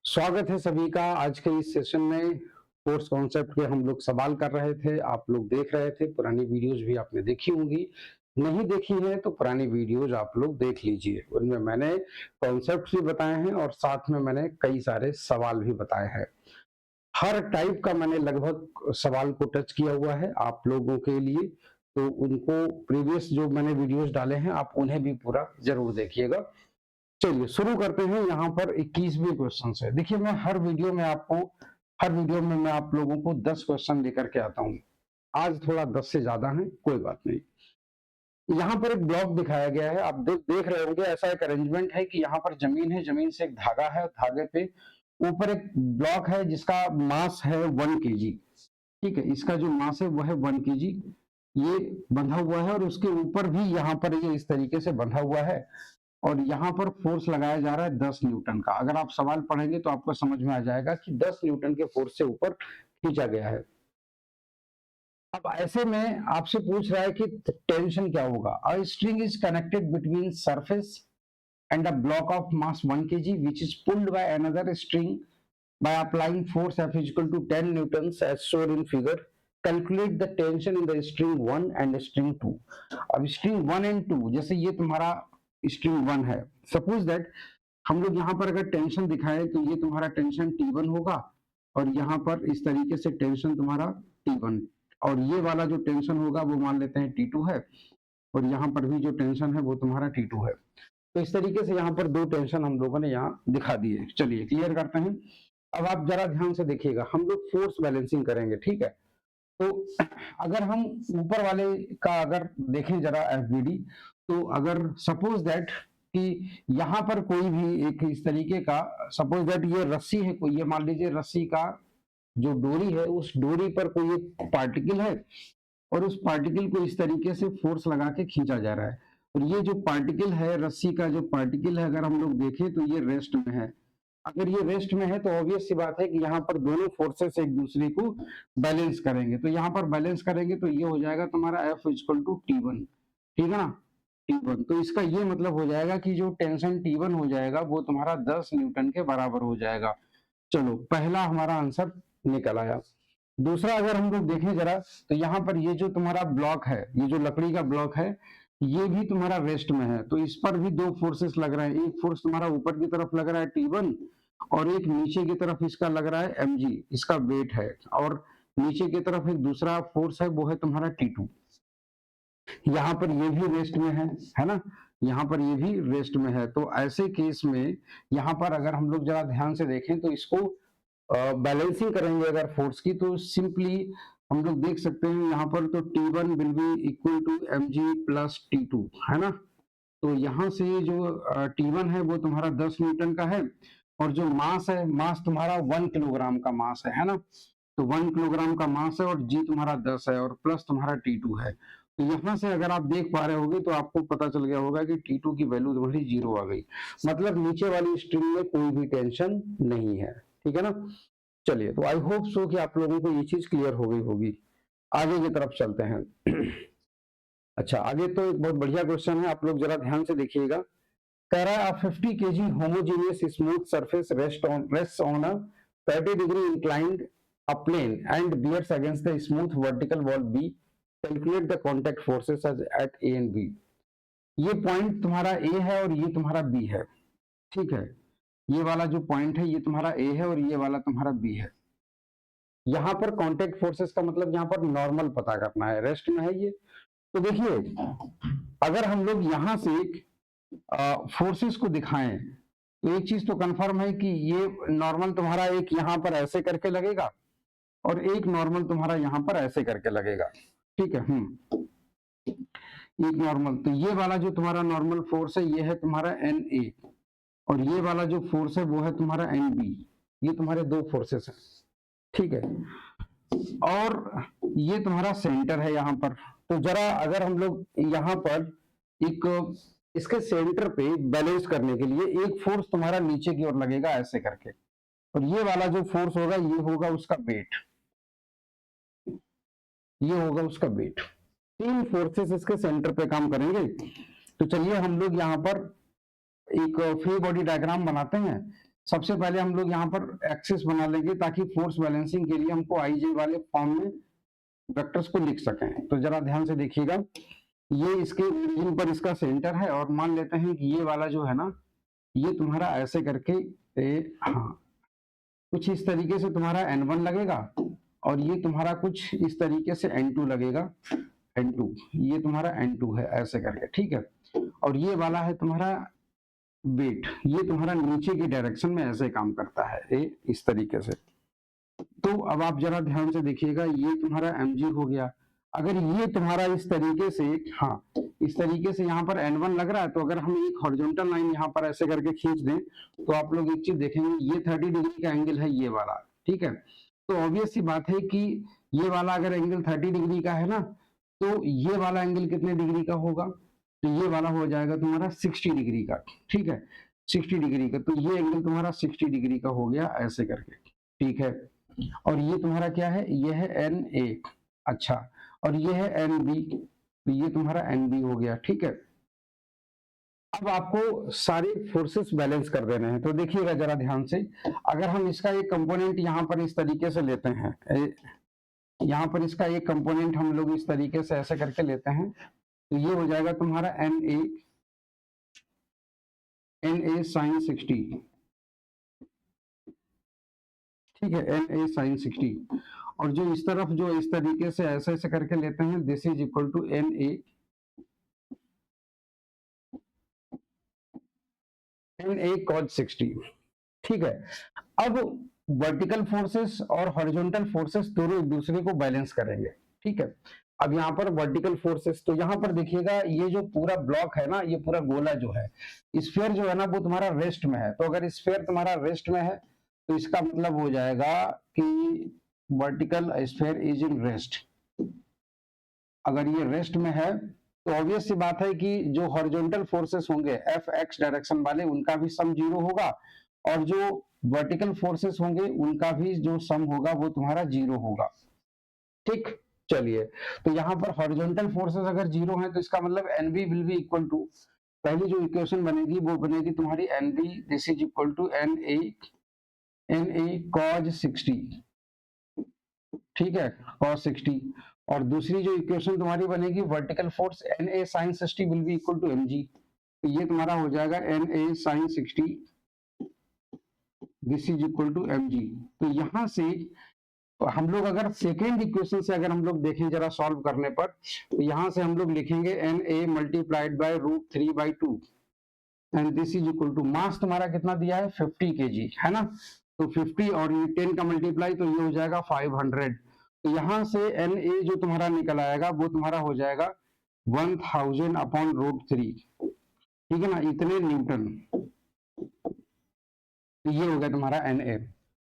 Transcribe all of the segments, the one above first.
स्वागत है सभी का। आज के इस सेशन में फोर्स कॉन्सेप्ट के हम लोग सवाल कर रहे थे, आप लोग देख रहे थे। पुरानी वीडियोस भी आपने देखी होंगी, नहीं देखी है तो पुरानी वीडियोस आप लोग देख लीजिए। उनमें मैंने कॉन्सेप्ट भी बताए हैं और साथ में मैंने कई सारे सवाल भी बताए हैं। हर टाइप का मैंने लगभग सवाल को टच किया हुआ है आप लोगों के लिए, तो उनको प्रीवियस जो मैंने वीडियोस डाले हैं आप उन्हें भी पूरा जरूर देखिएगा। चलिए शुरू करते हैं। यहाँ पर 21वें क्वेश्चन से देखिए, हर वीडियो में मैं आप लोगों को 10 क्वेश्चन लेकर के आता हूँ। आज थोड़ा 10 से ज्यादा है, कोई बात नहीं। यहाँ पर एक ब्लॉक दिखाया गया है, आप देख रहे होंगे। ऐसा एक अरेंजमेंट है कि यहाँ पर जमीन है, जमीन से एक धागा है, धागे पे ऊपर एक ब्लॉक है जिसका मास है 1 kg। ठीक है, इसका जो मास है वो है 1 kg। ये बंधा हुआ है और उसके ऊपर भी यहाँ पर ये इस तरीके से बंधा हुआ है और यहाँ पर फोर्स लगाया जा रहा है 10 न्यूटन का। अगर आप सवाल पढ़ेंगे तो आपको समझ में आ जाएगा कि 10 न्यूटन के फोर्स से ऊपर खींचा गया है। अब ऐसे में आपसे पूछ रहा है कि टेंशन क्या होगा। A string is connected between surface and a block of mass 1 kg which is pulled by another string by applying force F is equal to 10 newtons as shown in figure. Calculate the tension in the string 1 and string 2. अब string 1 and 2, जैसे ये तुम्हारा string 1 है, suppose that हम लोग यहाँ पर अगर टेंशन दिखाएं तो ये तुम्हारा टेंशन T1 होगा और यहाँ पर इस तरीके से टेंशन तुम्हारा T1, और ये वाला जो टेंशन होगा वो मान लेते हैं T2 है, और यहाँ पर भी जो टेंशन है वो तुम्हारा T2 है। तो इस तरीके से यहाँ पर दो टेंशन हम लोगों ने यहाँ दिखा दिए। चलिए क्लियर करते हैं। अब आप जरा ध्यान से देखिएगा, हम लोग फोर्स बैलेंसिंग करेंगे, ठीक है। तो अगर हम ऊपर वाले का अगर देखें जरा एफबीडी, तो अगर सपोज दैट कि यहाँ पर कोई भी एक इस तरीके का, सपोज दैट ये रस्सी है, कोई ये मान लीजिए रस्सी का जो डोरी है, उस डोरी पर कोई एक पार्टिकल है और उस पार्टिकल को इस तरीके से फोर्स लगा के खींचा जा रहा है। और ये जो पार्टिकल है, रस्सी का जो पार्टिकल है, अगर हम लोग देखें तो ये रेस्ट में है। अगर ये रेस्ट में है तो ऑब्वियस सी बात है कि यहाँ पर दोनों फोर्सेस एक दूसरे को बैलेंस करेंगे। तो यहाँ पर बैलेंस करेंगे तो ये हो जाएगा तुम्हारा F इक्वल टू T1, ठीक है ना, T1। तो इसका ये मतलब हो जाएगा कि जो टेंशन T1 हो जाएगा वो तुम्हारा 10 न्यूटन के बराबर हो जाएगा। चलो, पहला हमारा आंसर निकल आया। दूसरा अगर हम लोग देखें जरा, तो यहाँ पर ये जो तुम्हारा ब्लॉक है, ये जो लकड़ी का ब्लॉक है, ये भी तुम्हारा रेस्ट में है। तो इस पर भी दो फोर्सेस लग रहे हैं। एक फोर्स तुम्हारा ऊपर की तरफ लग रहा है T1 और एक नीचे की तरफ इसका लग रहा है mg, इसका वेट है। और नीचे की तरफ एक दूसरा फोर्स है, वो है तुम्हारा T2। यहाँ पर ये भी रेस्ट में है ना, यहाँ पर ये भी रेस्ट में है। तो ऐसे केस में यहाँ पर अगर हम लोग जरा ध्यान से देखें तो इसको बैलेंसिंग करेंगे अगर फोर्स की, तो सिंपली हम लोग देख सकते हैं यहाँ पर, तो T1 will be equal to mg plus T2, है ना। तो यहाँ से जो T1 है वो तुम्हारा 10 न्यूटन का है और जो मास है, मास तुम्हारा 1 किलोग्राम का मास है ना। तो 1 किलोग्राम का मास है और जी तुम्हारा 10 है और प्लस तुम्हारा T2 है। तो यहाँ से अगर आप देख पा रहे होगे तो आपको पता चल गया होगा कि T2 की वैल्यू तुम्हारी 0 आ गई, मतलब नीचे वाली स्ट्रिंग में कोई भी टेंशन नहीं है, ठीक है ना। चलिए, तो आई होप सो कि आप लोगों को ये चीज क्लियर हो गई होगी। आगे की तरफ चलते हैं। अच्छा, आगे तो एक बहुत बढ़िया क्वेश्चन है, आप लोग जरा ध्यान से देखिएगा। कह रहा है 50 kg homogeneous smooth surface rests on a 30-degree inclined a plane and bears against the smooth vertical wall B. Calculate the contact forces as at A and B. ये पॉइंट तुम्हारा A है और ये तुम्हारा B है, ठीक है। ये वाला जो पॉइंट है ये तुम्हारा A है और ये वाला तुम्हारा B है। यहाँ पर कांटेक्ट फोर्सेस का मतलब यहाँ पर नॉर्मल पता करना है, रेस्ट में है ये। तो देखिए, अगर हम लोग यहाँ से फोर्सेस को दिखाएं तो एक चीज तो कंफर्म है कि ये नॉर्मल तुम्हारा एक यहाँ पर ऐसे करके लगेगा और एक नॉर्मल तुम्हारा यहाँ पर ऐसे करके लगेगा, ठीक है। एक नॉर्मल, तो ये वाला जो तुम्हारा नॉर्मल फोर्स है ये है तुम्हारा NA और ये वाला जो फोर्स है वो है तुम्हारा NB। ये तुम्हारे दो फोर्सेस हैं, ठीक है। और ये तुम्हारा सेंटर है यहाँ पर। तो जरा अगर हम लोग यहाँ पर एक इसके सेंटर पे बैलेंस करने के लिए एक फोर्स तुम्हारा नीचे की ओर लगेगा ऐसे करके, और ये वाला जो फोर्स होगा ये होगा उसका वेट, ये होगा उसका वेट। तीन फोर्सेस इसके सेंटर पे काम करेंगे। तो चलिए हम लोग यहाँ पर एक फ्री बॉडी डायग्राम बनाते हैं सबसे पहले हम लोग यहाँ पर एक्सिस बना लेंगे ताकि फोर्स बैलेंसिंग के लिए हमको आईजे वाले फॉर्म में वेक्टर्स को लिख सकें। तो जरा ध्यान से देखिएगा, ये इसके ओरिजिन पर इसका सेंटर है और मान लेते हैं कि ये वाला जो है ना, ये तुम्हारा ऐसे करके हाँ कुछ इस तरीके से तुम्हारा N1 लगेगा और ये तुम्हारा कुछ इस तरीके से N2 लगेगा, N2 ये तुम्हारा N2 है ऐसे करके, ठीक है। और ये वाला है तुम्हारा वेट, ये तुम्हारा नीचे की डायरेक्शन में ऐसे काम करता है इस तरीके से। तो अब आप जरा ध्यान से देखिएगा, ये तुम्हारा mg हो गया। अगर ये तुम्हारा इस तरीके से, हाँ इस तरीके से यहाँ पर N1 लग रहा है, तो अगर हम एक हॉरिजॉन्टल लाइन यहाँ पर ऐसे करके खींच दें तो आप लोग एक चीज देखेंगे, ये 30 डिग्री का एंगल है ये वाला, ठीक है। तो ऑब्वियस सी बात है कि ये वाला अगर एंगल 30 डिग्री का है ना, तो ये वाला एंगल कितने डिग्री का होगा, तो ये वाला हो जाएगा तुम्हारा 60 डिग्री का, ठीक है 60 डिग्री का। तो ये एंगल तुम्हारा 60 डिग्री का हो गया ऐसे करके, ठीक है। और ये तुम्हारा क्या है, ये है NA, अच्छा, और ये है NB, तो ये तुम्हारा NB हो गया, ठीक है। अब आपको सारे फोर्सेस बैलेंस कर देने हैं, तो देखिएगा जरा ध्यान से, अगर हम इसका एक कंपोनेंट यहाँ पर इस तरीके से लेते हैं, यहाँ पर इसका एक कंपोनेंट हम लोग इस तरीके से ऐसे करके लेते हैं, तो ये हो जाएगा तुम्हारा NA sin 60, ठीक है NA sin 60। और जो इस तरफ जो इस तरीके से ऐसे ऐसे करके लेते हैं, this is equal to NA cos 60, ठीक है। अब वर्टिकल फोर्सेस और हॉरिजॉन्टल फोर्सेस दोनों एक दूसरे को बैलेंस करेंगे, ठीक है। अब यहाँ पर वर्टिकल फोर्सेस, तो यहाँ पर देखिएगा ये जो पूरा ब्लॉक है ना, ये पूरा गोला जो है, स्फीयर जो है ना वो तुम्हारा रेस्ट में है। तो अगर स्फीयर तुम्हारा रेस्ट में है तो इसका मतलब हो जाएगा कि vertical sphere is in rest. अगर ये रेस्ट में है तो ऑब्वियस सी बात है कि जो हॉरिजॉन्टल फोर्सेस होंगे Fx डायरेक्शन वाले, उनका भी सम 0 होगा, और जो वर्टिकल फोर्सेस होंगे उनका भी जो सम होगा वो तुम्हारा 0 होगा, ठीक। चलिए, तो यहाँ पर हॉरिजॉन्टल फोर्सेस अगर 0 है तो इसका मतलब NB will be equal to, पहली जो इक्वेशन बनेगी वो बनेगी तुम्हारी NB this is equal to NA cos 60, ठीक है cos 60। और दूसरी जो इक्वेशन तुम्हारी बनेगी vertical force NA sin 60 will be equal to mg, तो ये तुम्हारा हो जाएगा NA sin 60 this is equal to mg। तो यहां से हम लोग अगर सेकेंड इक्वेशन से अगर हम लोग देखें जरा सॉल्व करने पर, तो यहां से हम लोग लिखेंगे NA multiplied by √3/2 and this is equal to, mass तुम्हारा कितना दिया है 50 kg है ना, तो 50 और ये 10 का मल्टीप्लाई, तो ये हो जाएगा 500। तो यहां से NA जो तुम्हारा निकल आएगा वो तुम्हारा हो जाएगा 1000 अपॉन √3, ठीक है ना, इतने न्यूटन। तो ये हो गया तुम्हारा NA,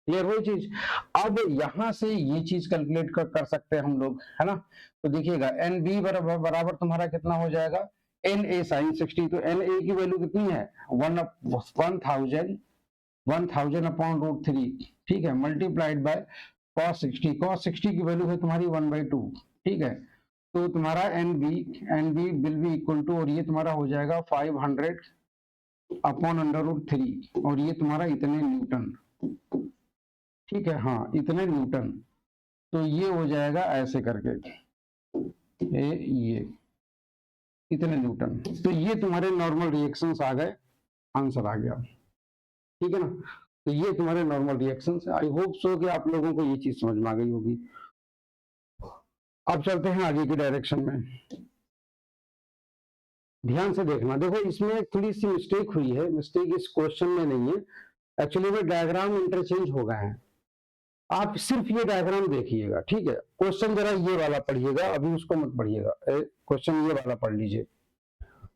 क्लियर हुई चीज। अब यहां से ये चीज कैलकुलेट कर सकते हैं हम लोग, है ना। तो देखिएगा NB बराबर तुम्हारा कितना हो जाएगा NA sin 60, तो NA की वैल्यू कितनी है 1000 अपॉन √3, ठीक है, मल्टीप्लाइड बाय cos 60, cos 60 की वैल्यू है तुम्हारी 1/2, ठीक है। तो तुम्हारा NB will be equal to, और ये तुम्हारा हो जाएगा 500 अपॉन √3, और ये तुम्हारा इतने न्यूटन, ठीक है, हाँ इतने न्यूटन। तो ये हो जाएगा ऐसे करके ये इतने न्यूटन। तो ये तुम्हारे नॉर्मल रिएक्शंस आ गए, आंसर आ गया, ठीक है ना। तो ये तुम्हारे नॉर्मल रिएक्शंस है। आई होप सो कि आप लोगों को ये चीज समझ में आ गई होगी। अब चलते हैं आगे की डायरेक्शन में, ध्यान से देखना। देखो इसमें थोड़ी सी मिस्टेक हुई है, मिस्टेक इस क्वेश्चन में नहीं है, एक्चुअली में डायग्राम इंटरचेंज हो गए हैं। आप सिर्फ ये डायग्राम देखिएगा, ठीक है। क्वेश्चन जरा ये वाला पढ़िएगा, अभी उसको मत पढ़िएगा, क्वेश्चन ये वाला पढ़ लीजिए।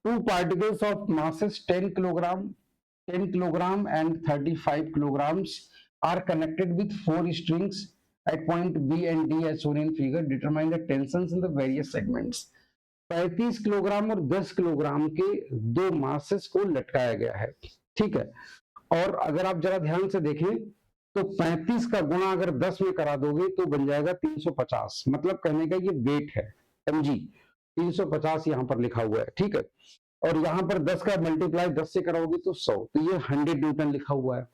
2 particles of masses 10 kilogram and 35 kilograms are connected with 4 strings at point B and D as shown in figure. Determine the tensions in the various segments. 35 kilogram और 10 किलोग्राम के दो मासेस को लटकाया गया है, ठीक है। और अगर आप जरा ध्यान से देखें तो 35 का गुणा अगर 10 में करा दोगे तो बन जाएगा 350, मतलब कहने का ये वेट है mg, 350 यहाँ पर लिखा हुआ है, ठीक है। और यहाँ पर 10 का मल्टीप्लाई 10 से कराओगे तो 100, तो ये 100 न्यूटन लिखा हुआ है।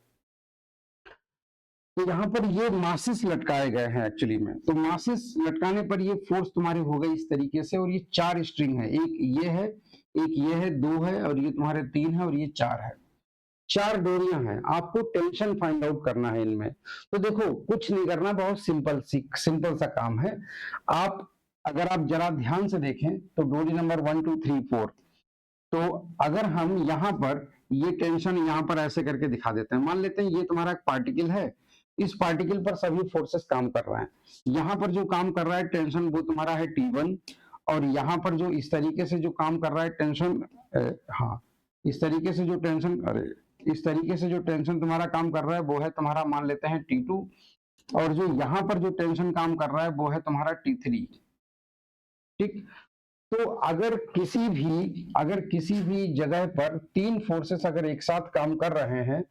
तो यहाँ पर ये मासिस लटकाए गए हैं एक्चुअली में, तो मासिस लटकाने पर ये फोर्स तुम्हारे हो गई इस तरीके से, और ये 4 स्ट्रिंग है, एक ये है, एक ये है, 2 है, और ये तुम्हारे 3 है, और ये 4 है, 4 डोरियां हैं। आपको टेंशन फाइंड आउट करना है इनमें। तो देखो कुछ नहीं करना, बहुत सिंपल सा काम है। आप अगर आप जरा ध्यान से देखें तो डोरी नंबर 1 2 3 4, तो अगर हम यहाँ पर ये टेंशन यहाँ पर ऐसे करके दिखा देते हैं, मान लेते हैं ये तुम्हारा एक पार्टिकल है, इस पार्टिकल पर सभी फोर्सेस काम कर रहे हैं। यहाँ पर जो काम कर रहा है टेंशन वो तुम्हारा है T1, और यहाँ पर जो इस तरीके से जो काम कर रहा है टेंशन, हाँ इस तरीके से जो टेंशन, अरे इस तरीके से जो टेंशन तुम्हारा काम कर रहा है वो है तुम्हारा, मान लेते हैं T2, और जो यहाँ पर जो टेंशन काम कर रहा है वो है तुम्हारा T3। ठीक, तो अगर किसी भी जगह पर 3 फोर्सेस अगर एक साथ काम कर रहे हैं,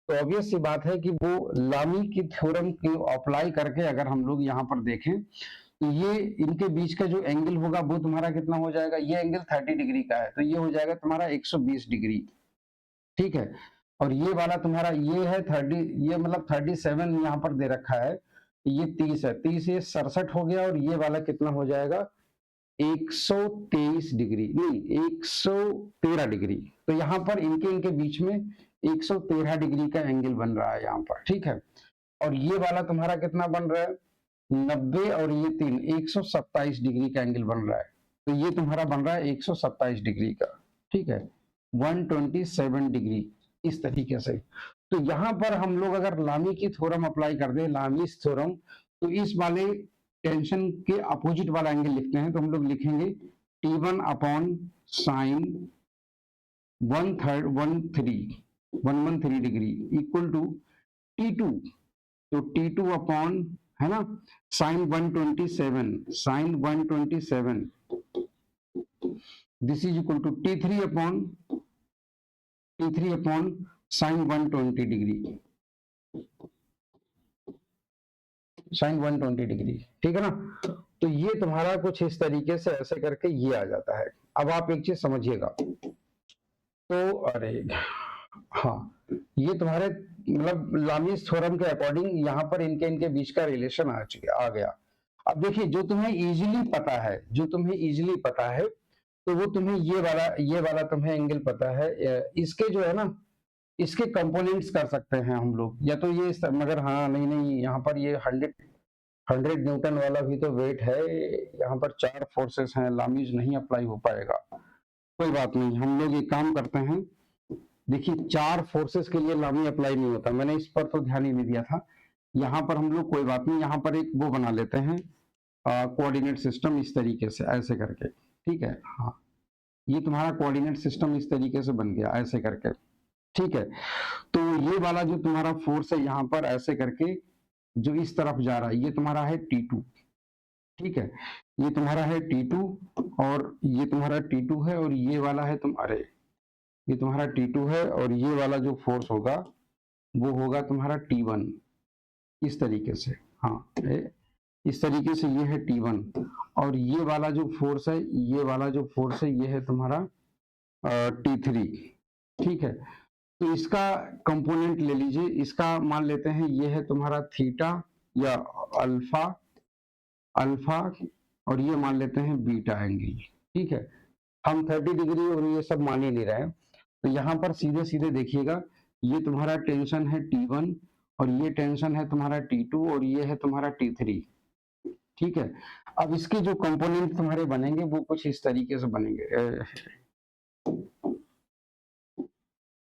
तो ऑब्वियस सी बात है कि वो लामी की थ्योरम को अप्लाई करके अगर हम लोग यहाँ पर देखें, तो ये इनके बीच का जो एंगल होगा वो तुम्हारा कितना हो जाएगा, ये एंगल 30 डिग्री का है, तो ये हो जाएगा तुम्हारा 120 डिग्री। ठीक है, और ये वाला तुम्हारा ये है 30, ये मतलब 37 यहाँ पर दे रखा है, ये 30 है, 30 ये 67 हो गया, और ये वाला कितना हो जाएगा 123 डिग्री, नहीं 113 डिग्री। तो यहाँ पर इनके इनके बीच में 113 डिग्री का एंगल बन रहा है यहाँ पर। ठीक है, और ये वाला तुम्हारा कितना बन रहा है 90, और ये 3 127 डिग्री का एंगल बन रहा है, तो ये तुम्हारा बन रहा है 127 डिग्री का। ठीक है, 127 डिग्री इस तरीके से। तो यहाँ पर हम लोग अगर लामी की थ्योरम अप्लाई कर दें, लामीस थ्योरम, तो इस वाले टेंशन के अपोजिट वाला एंगल लिखते हैं, तो हम लोग लिखेंगे T1 upon sine 113 degree equal to T2, तो T2 अपॉन है ना sine 127 this is equal to T3 upon sine 120 degree, sine 120 degree. ठीक है ना, तो ये तुम्हारा कुछ इस तरीके से ऐसे करके ये आ जाता है। अब आप एक चीज समझिएगा, तो अरे हाँ, ये तुम्हारे मतलब लामीस थ्योरम के अकॉर्डिंग यहाँ पर इनके इनके बीच का रिलेशन आ गया। अब देखिए जो तुम्हें इजीली पता है, तो वो तुम्हें ये वाला तुम्हें एंगल पता है, इसके जो है ना इसके कंपोनेंट्स कर सकते हैं हम लोग, या तो ये मगर हाँ नहीं यहाँ पर ये 100 न्यूटन वाला भी तो वेट है, यहाँ पर 4 फोर्सेस हैं, लामीज नहीं अप्लाई हो पाएगा। कोई बात नहीं, हम लोग एक काम करते हैं, देखिए 4 फोर्सेस के लिए लामी अप्लाई नहीं होता, मैंने इस पर तो ध्यान ही नहीं दिया था। यहाँ पर हम लोग कोई बात नहीं, यहाँ पर एक वो बना लेते हैं कोऑर्डिनेट सिस्टम इस तरीके से ऐसे करके। ठीक है, हाँ ये तुम्हारा कोऑर्डिनेट सिस्टम इस तरीके से बन गया ऐसे करके। ठीक है, तो ये वाला जो तुम्हारा फोर्स है यहाँ पर ऐसे करके जो इस तरफ जा रहा है, ये तुम्हारा है T2। ठीक है, ये तुम्हारा है T2, और ये तुम्हारा T2 है, और ये वाला है ये तुम्हारा T2 है, और ये वाला जो फोर्स होगा वो होगा तुम्हारा T1 इस तरीके से। हाँ इस तरीके से ये है T1, और ये वाला जो फोर्स है ये है तुम्हारा T3। ठीक है, तो इसका कंपोनेंट ले लीजिए, इसका मान लेते हैं ये है तुम्हारा थीटा या अल्फा, और ये मान लेते हैं बीटा एंगल। ठीक है, हम 30 डिग्री और ये सब मान ही नहीं रहे, तो यहाँ पर सीधे सीधे देखिएगा, ये तुम्हारा टेंशन है T1, और ये टेंशन है तुम्हारा T2, और ये है तुम्हारा T3। ठीक है, अब इसके जो कंपोनेंट तुम्हारे बनेंगे वो कुछ इस तरीके से बनेंगे,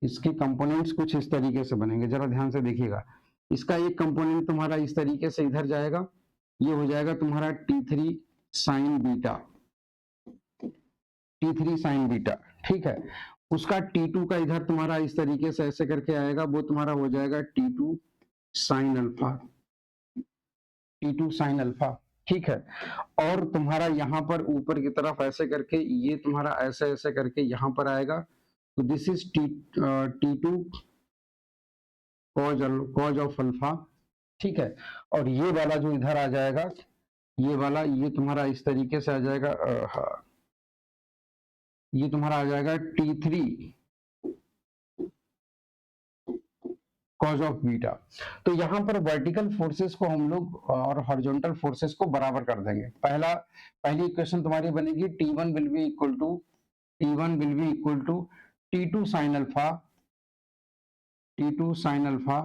इसके कंपोनेंट्स कुछ इस तरीके से बनेंगे, जरा ध्यान से देखिएगा। इसका एक कंपोनेंट तुम्हारा इस तरीके से इधर जाएगा, ये हो जाएगा तुम्हारा T3 साइन बीटा। ठीक है, उसका T2 का इधर तुम्हारा इस तरीके से ऐसे करके आएगा, वो तुम्हारा हो जाएगा T2 साइन अल्फा। ठीक है, और तुम्हारा यहाँ पर ऊपर की तरफ ऐसे करके ये तुम्हारा ऐसे ऐसे करके यहाँ पर आएगा, तो this is T2 cause of alpha. ठीक है, और ये वाला जो इधर आ जाएगा, ये तुम्हारा इस तरीके से आ जाएगा, ये तुम्हारा आ जाएगा T3 कॉज ऑफ बीटा। तो यहाँ पर वर्टिकल फोर्सेस को हम लोग और हॉरिजॉन्टल फोर्सेस को बराबर कर देंगे। पहली इक्वेशन तुम्हारी बनेगी T1 will be equal to T2 sin alpha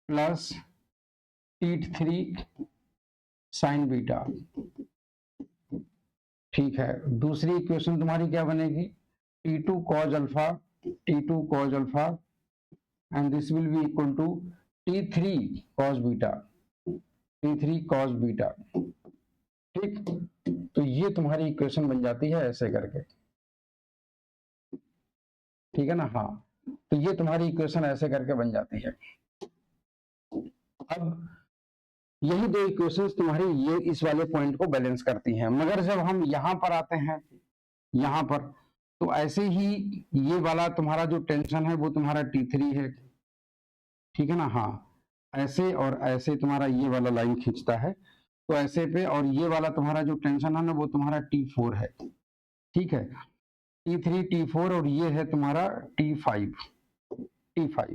plus T3 sin beta. ठीक है, दूसरी इक्वेशन तुम्हारी क्या बनेगी, T2 cos alpha and this will be equal to T3 cos beta. ठीक, तो ये तुम्हारी इक्वेशन बन जाती है ऐसे करके, ठीक है ना। हाँ, तो ये तुम्हारी इक्वेशन ऐसे करके बन जाती है। अब यही दो इक्वेशंस तुम्हारी ये इस वाले पॉइंट को बैलेंस करती हैं, मगर जब हम यहां पर आते हैं यहां पर, तो ऐसे ही ये वाला तुम्हारा जो टेंशन है वो तुम्हारा T3 है, ठीक है ना। हाँ, ऐसे और ऐसे तुम्हारा ये वाला लाइन खींचता है, तो ऐसे पे, और ये वाला तुम्हारा जो टेंशन है ना वो तुम्हारा T4 है, ठीक है, T3 T4, और ये है तुम्हारा T5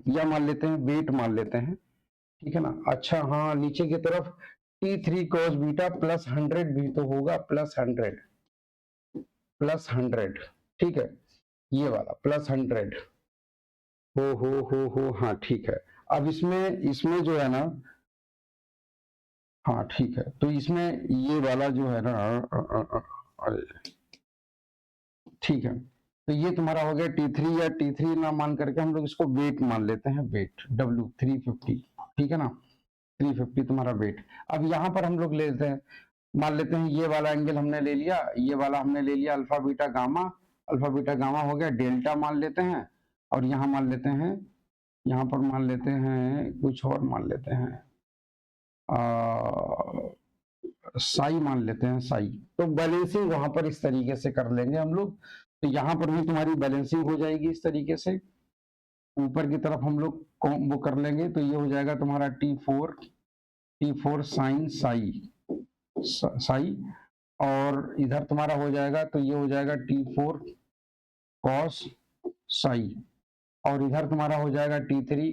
या मान लेते हैं वेट मान लेते हैं, ठीक है ना। अच्छा हाँ, नीचे की तरफ T3 cos बीटा प्लस 100 भी तो होगा, प्लस 100, ठीक है, ये वाला प्लस 100 हो, हाँ ठीक है। अब इसमें जो है ना, हाँ ठीक है, तो इसमें ये वाला जो है ना, ठीक है, तो ये तुम्हारा हो गया T3, या T3 ना मान करके हम लोग इसको वेट मान लेते हैं, वेट W 350, ठीक है ना, 350 तुम्हारा वेट। अब यहाँ पर हम लोग लेते हैं, मान लेते हैं ये वाला एंगल हमने ले लिया, ये वाला हमने ले लिया अल्फा बीटा गामा हो गया, डेल्टा मान लेते हैं, और यहाँ मान लेते हैं, यहाँ पर मान लेते हैं कुछ और मान लेते हैं, साई मान लेते हैं, साई। तो बैलेंसिंग वहां पर इस तरीके से कर लेंगे हम लोग, तो यहाँ पर भी तुम्हारी बैलेंसिंग हो जाएगी इस तरीके से, ऊपर की तरफ हम लोग वो कर लेंगे, तो ये हो जाएगा तुम्हारा T4 साइन साई, और इधर तुम्हारा हो जाएगा, तो ये हो जाएगा T4 कॉस साई, और इधर तुम्हारा हो जाएगा T3,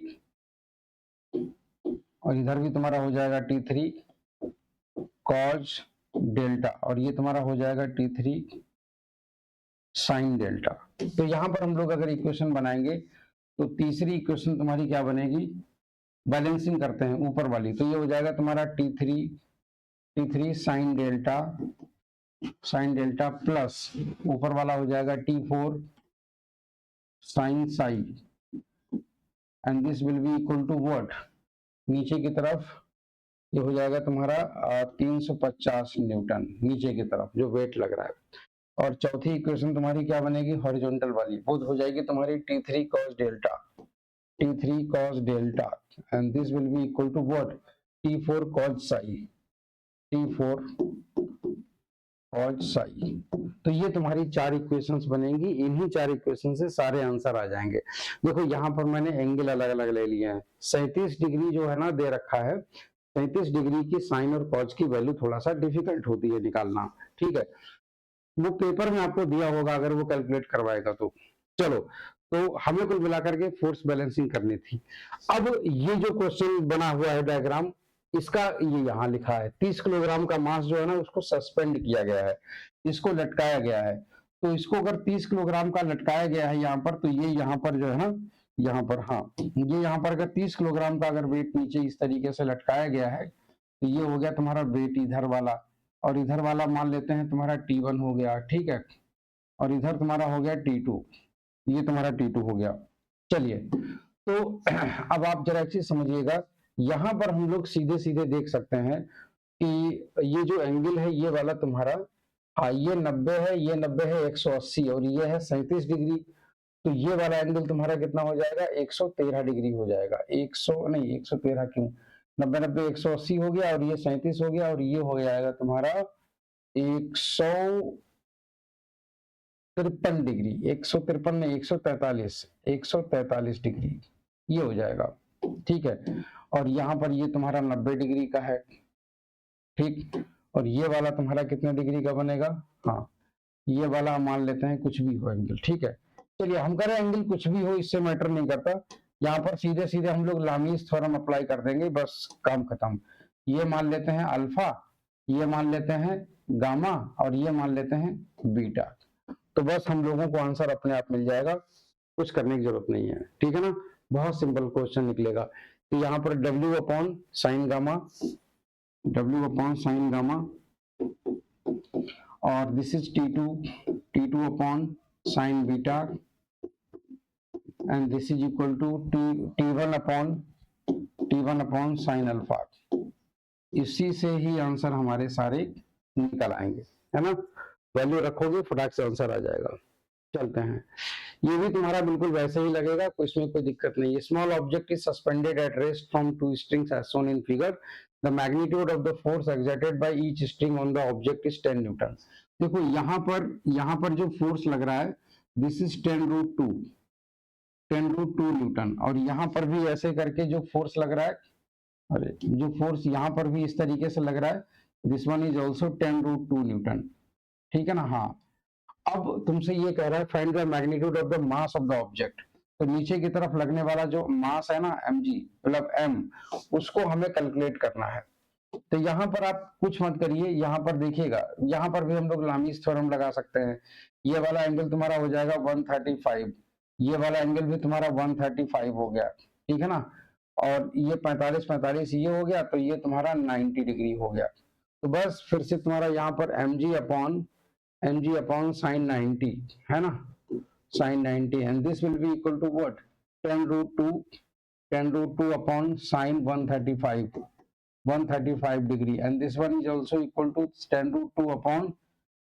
और इधर भी तुम्हारा हो जाएगा T3 कॉस डेल्टा, और ये तुम्हारा हो जाएगा T3 साइन डेल्टा। तो यहां पर हम लोग अगर इक्वेशन बनाएंगे, तो तीसरी इक्वेशन तुम्हारी क्या बनेगी, बैलेंसिंग करते हैं ऊपर वाली, तो ये हो जाएगा तुम्हारा T3 साइन डेल्टा प्लस ऊपर वाला हो जाएगा T4 sine psi, and this will be equal to what, नीचे की तरफ ये हो जाएगा तुम्हारा 350 न्यूटन नीचे की तरफ जो वेट लग रहा है। और चौथी इक्वेशन तुम्हारी क्या बनेगी, हॉरिजॉन्टल वाली, वो हो जाएगी तुम्हारी T3 cos delta, and this will be equal to what, T4 cos psi. तो ये तुम्हारी चार इक्वेशंस बनेंगी, इन्हीं चार इक्वेशन से सारे आंसर आ जाएंगे। देखो यहाँ पर मैंने एंगल अलग अलग ले लिए हैं, 37 डिग्री जो है ना दे रखा है, 37 डिग्री की साइन और कॉज की वैल्यू थोड़ा सा डिफिकल्ट होती है निकालना, ठीक है, वो पेपर में आपको दिया होगा अगर वो कैलकुलेट करवाएगा तो। चलो, तो हमें कुल मिलाकर के फोर्स बैलेंसिंग करनी थी। अब ये जो क्वेश्चन बना हुआ है डायग्राम, इसका ये यहाँ लिखा है 30 किलोग्राम का मास जो है ना उसको सस्पेंड किया गया है, इसको लटकाया गया है। तो इसको अगर 30 किलोग्राम का लटकाया गया है यहाँ पर, तो ये यहाँ पर जो है ना, यहाँ पर, हाँ, ये यहाँ पर अगर 30 किलोग्राम का अगर वेट नीचे इस तरीके से लटकाया गया है, तो ये हो गया तुम्हारा वेट इधर वाला, और इधर वाला मान लेते हैं तुम्हारा T1 हो गया, ठीक है, और इधर तुम्हारा हो गया T2, ये तुम्हारा T2 हो गया। चलिए, तो अब आप जरा एक चीज समझिएगा, यहां पर हम लोग सीधे सीधे देख सकते हैं कि ये जो एंगल है ये वाला तुम्हारा, हाँ ये 90 है, ये 90 है 180, और ये है 37 डिग्री, तो ये वाला एंगल तुम्हारा कितना हो जाएगा, 113 डिग्री हो जाएगा, 113 क्यों, 90 90 180 हो गया, और ये 37 हो गया, और ये हो जाएगा तुम्हारा 153 डिग्री, 153 नहीं 143 डिग्री ये हो जाएगा, ठीक है। और यहाँ पर ये तुम्हारा 90 डिग्री का है, ठीक, और ये वाला तुम्हारा कितने डिग्री का बनेगा, हाँ ये वाला मान लेते हैं कुछ भी हो एंगल, ठीक है। चलिए, हम कह रहे हैं एंगल कुछ भी हो, इससे मैटर नहीं करता, यहाँ पर सीधे सीधे हम लोग लामीज थ्योरम अप्लाई कर देंगे, बस काम खत्म। ये मान लेते हैं अल्फा, ये मान लेते हैं गामा, और ये मान लेते हैं बीटा। तो बस हम लोगों को आंसर अपने आप मिल जाएगा, कुछ करने की जरूरत नहीं है, ठीक है ना। बहुत सिंपल क्वेश्चन निकलेगा। तो यहाँ पर W upon sine gamma, W upon sine gamma, और this is T2 upon sine beta, and this is equal to T1 upon sine alpha. इसी से ही आंसर हमारे सारे निकल आएंगे, है ना। वैल्यू रखोगे फटाक से आंसर आ जाएगा। चलते हैं, ये भी तुम्हारा बिल्कुल वैसे ही लगेगा, कोई इसमें कोई दिक्कत नहीं है। Small object is suspended at rest from two strings as shown in figure, the magnitude of the force exerted by each string on the object is 10 newton. देखो यहाँ पर जो फोर्स लग रहा है, दिस इज 10√2 न्यूटन, और यहाँ पर भी ऐसे करके जो फोर्स लग रहा है, अरे जो फोर्स यहाँ पर भी इस तरीके से लग रहा है, this one is also 10√2 Newton, ठीक है ना। हाँ, अब तुमसे ये कह रहा है find the magnitude of the mass of the object. तो नीचे की तरफ लगने वाला जो मास है ना, mg मतलब m, उसको हमें कैलकुलेट करना है। तो यहाँ पर आप कुछ मत करिए, यहाँ पर देखिएगा, यहाँ पर भी हम लोग लामीज थ्योरम लगा सकते हैं। ये वाला एंगल तुम्हारा हो जाएगा 135, ये वाला एंगल भी तुम्हारा 135 हो गया, ठीक है ना। और ये 45 ये हो गया, तो ये तुम्हारा 90 डिग्री हो गया। तो बस फिर से तुम्हारा यहाँ पर mg अपॉन साइन 90 है ना, sine 90, and this will be equal to what, 10√2 upon sine 135 degree, and this one is also equal to 10√2 upon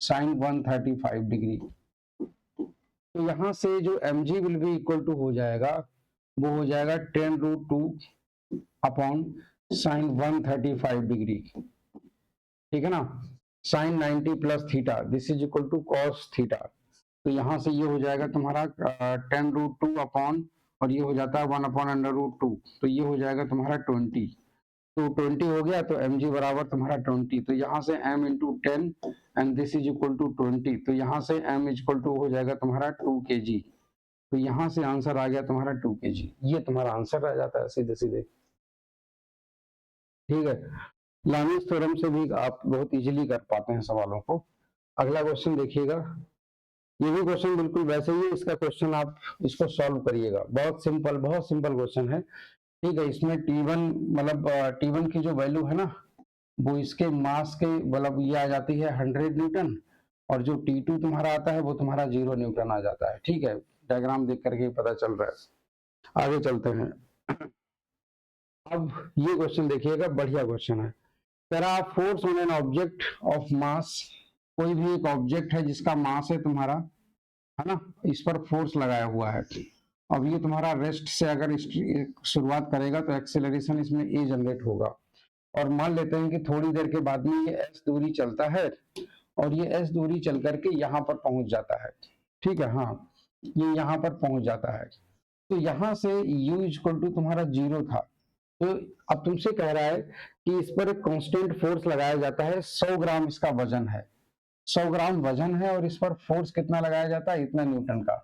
sine 135 degree. तो यहाँ से जो mg will be equal to हो जाएगा, वो हो जाएगा 10√2 अपॉन साइन 135 डिग्री, ठीक है ना। Sine 90 plus theta, this is equal to cos theta. तो यहाँ से ये हो जाएगा तुम्हारा 10√2 अपॉन, और ये हो जाता है 1 अपॉन √2, तो ये हो जाएगा तुम्हारा 20। तो 20 हो गया, तो mg बराबर तुम्हारा 20, तो यहाँ से m into 10 and this is equal to 20, तो यहाँ से m इक्वल टू हो जाएगा तुम्हारा 2 kg। तो यहाँ से आंसर आ गया तुम्हारा 2 kg, ये तुम्हारा आंसर आ जाता है सीधे सीधे, ठीक है। लामीज थ्योरम से भी आप बहुत इजीली कर पाते हैं सवालों को। अगला क्वेश्चन देखिएगा, ये भी क्वेश्चन बिल्कुल वैसे ही, इसका क्वेश्चन आप इसको सॉल्व करिएगा, बहुत सिंपल क्वेश्चन है, ठीक है। इसमें T1 मतलब T1 की जो वैल्यू है ना, वो इसके मास के मतलब ये आ जाती है 100 न्यूटन, और जो T2 तुम्हारा आता है वो तुम्हारा 0 न्यूटन आ जाता है, ठीक है। डायग्राम देख करके पता चल रहा है। आगे चलते हैं। अब ये क्वेश्चन देखिएगा, बढ़िया क्वेश्चन है। तेरा force on an object of mass, कोई भी एक ऑब्जेक्ट है जिसका मास है तुम्हारा, है ना, इस पर फोर्स लगाया हुआ है। अब ये तुम्हारा रेस्ट से अगर शुरुआत करेगा तो एक्सेलरेशन इसमें ए जनरेट होगा, और मान लेते हैं कि थोड़ी देर के बाद में ये एस दूरी चलता है, और ये एस दूरी चल करके यहाँ पर पहुंच जाता है, ठीक है। हाँ, ये यहाँ पर पहुंच जाता है। तो यहाँ से u इक्वल टू तुम्हारा 0 था, तो अब तुमसे कह रहा है कि इस पर एक कांस्टेंट फोर्स लगाया जाता है, 100 ग्राम इसका वजन है, 100 ग्राम वजन है, और इस पर फोर्स कितना लगाया जाता है, इतना न्यूटन का।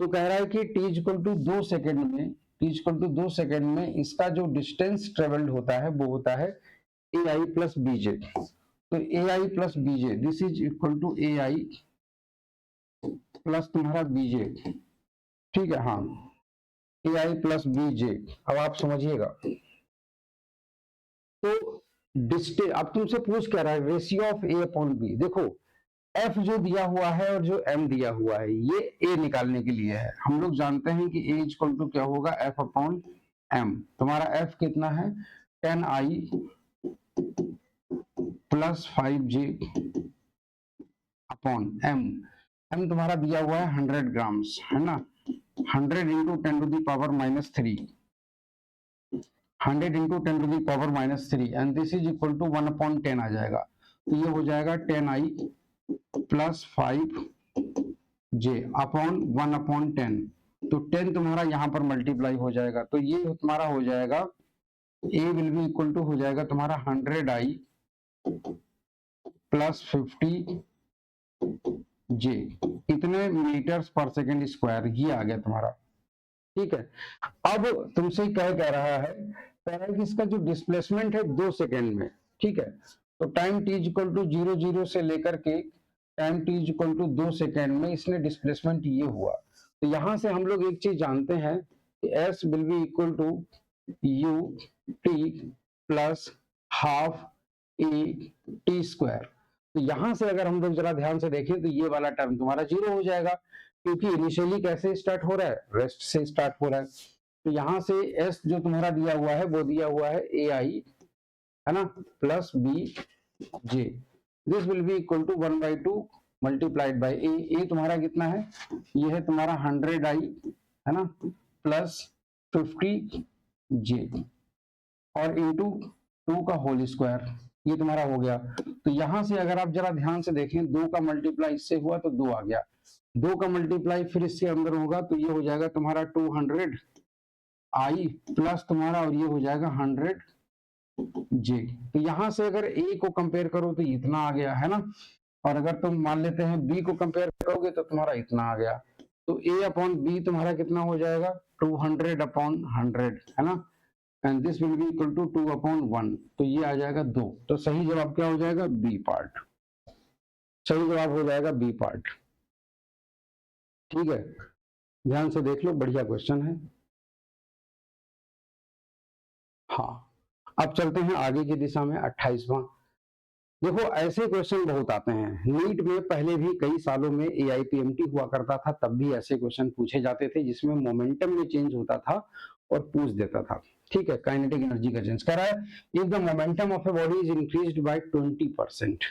तो कह रहा है कि t इक्वल टू 2 सेकेंड में इसका जो डिस्टेंस ट्रेवल्ड होता है वो होता है ai प्लस बीजे। तो ai plus b j, this is equal to ai plus तुम्हारा बीजे, ठीक है। हाँ, ai प्लस बीजे। अब आप समझिएगा, तो डिस्टेंस अब तुमसे पूछ क्या रहा है, ratio of a upon b। देखो f जो दिया हुआ है और जो m दिया हुआ है, ये a निकालने के लिए है। हम लोग जानते हैं कि a इक्वल टू क्या होगा, f अपॉन m। तुम्हारा f कितना है, 10i plus 5j upon m। m तुम्हारा दिया हुआ है 100 ग्राम्स, है ना। 100 into 10 to the power minus 3, 100 into 10 to the power minus 3, and this is equal to 1 upon 10 आ जाएगा। तो ये हो जाएगा 10i plus 5j upon 1 upon 10। तो 10 तुम्हारा यहाँ पर मल्टीप्लाई हो जाएगा, तो ये तुम्हारा हो जाएगा a will be equal to हो जाएगा तुम्हारा 100i प्लस 50j, इतने मीटर्स पर सेकेंड स्क्वायर, ये आ गया तुम्हारा। ठीक है। अब तुमसे कह रहा है, कह रहा है कि इसका जो डिस्प्लेसमेंट है 2 सेकेंड में, ठीक है। तो टाइम t इक्वल टू 0 से लेकर के time t equal to 2 second में इसने डिस्प्लेसमेंट ये हुआ। तो यहां से हम लोग एक चीज जानते हैं कि s will be equal to u t plus half a t square. तो यहां से अगर हम लोग जरा ध्यान से देखें तो ये वाला टर्म तुम्हारा 0 हो जाएगा, क्योंकि इनिशियली कैसे स्टार्ट हो रहा है, रेस्ट से स्टार्ट हो रहा है। तो यहां से s जो तुम्हारा दिया हुआ है वो दिया हुआ है ए आई, है ना, plus B J. This will be equal to 1/2 multiplied by A तुम्हारा कितना है, ये है तुम्हारा 100i, है ना, प्लस 50 जे और इंटू 2 का होल स्क्वायर, ये तुम्हारा हो गया। तो यहां से अगर आप जरा ध्यान से देखें, 2 का मल्टीप्लाई इससे हुआ तो 2 आ गया, 2 का मल्टीप्लाई फिर इससे अंदर होगा तो ये हो जाएगा तुम्हारा 200 आई प्लस तुम्हारा, और ये हो जाएगा 100 जे। तो यहां से अगर ए को कंपेयर करो तो इतना आ गया, है ना, और अगर तुम मान लेते हैं बी को कंपेयर करोगे तो तुम्हारा इतना आ गया। तो ए अपॉन बी तुम्हारा कितना हो जाएगा, 200 अपॉन 100, है ना, and this will be equal to 2 upon 1, तो ये आ जाएगा 2। तो सही जवाब क्या हो जाएगा, बी पार्ट। सही जवाब हो जाएगा बी पार्ट। ठीक है, ध्यान से देख लो, बढ़िया क्वेश्चन है। हाँ, अब चलते हैं आगे की दिशा में। 28वां, देखो ऐसे क्वेश्चन बहुत आते हैं नीट में। पहले भी कई सालों में AIPMT हुआ करता था, तब भी ऐसे क्वेश्चन पूछे जाते थे जिसमें मोमेंटम में चेंज होता था और पूछ देता था। ठीक है, काइनेटिक एनर्जी का चेंज कर रहा है, if the momentum of a body is increased by 20%।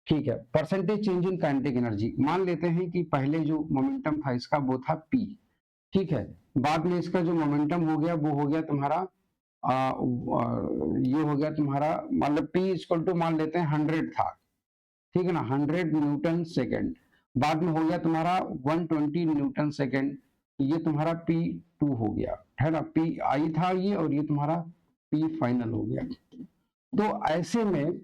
ठीक है, percentage change in kinetic energy. मान लेते हैं कि पहले जो मोमेंटम था इसका वो था P, ठीक है, बाद में इसका जो मोमेंटम हो गया वो हो गया तुम्हारा ये हो गया तुम्हारा, मतलब P इक्वल टू मान लेते हैं 100 था, ठीक है ना, 100 न्यूटन सेकेंड। बाद में हो गया तुम्हारा 120 न्यूटन सेकेंड, ये तुम्हारा P2 हो गया, है ना, PI था ये, और ये तुम्हारा P फाइनल हो गया। तो ऐसे में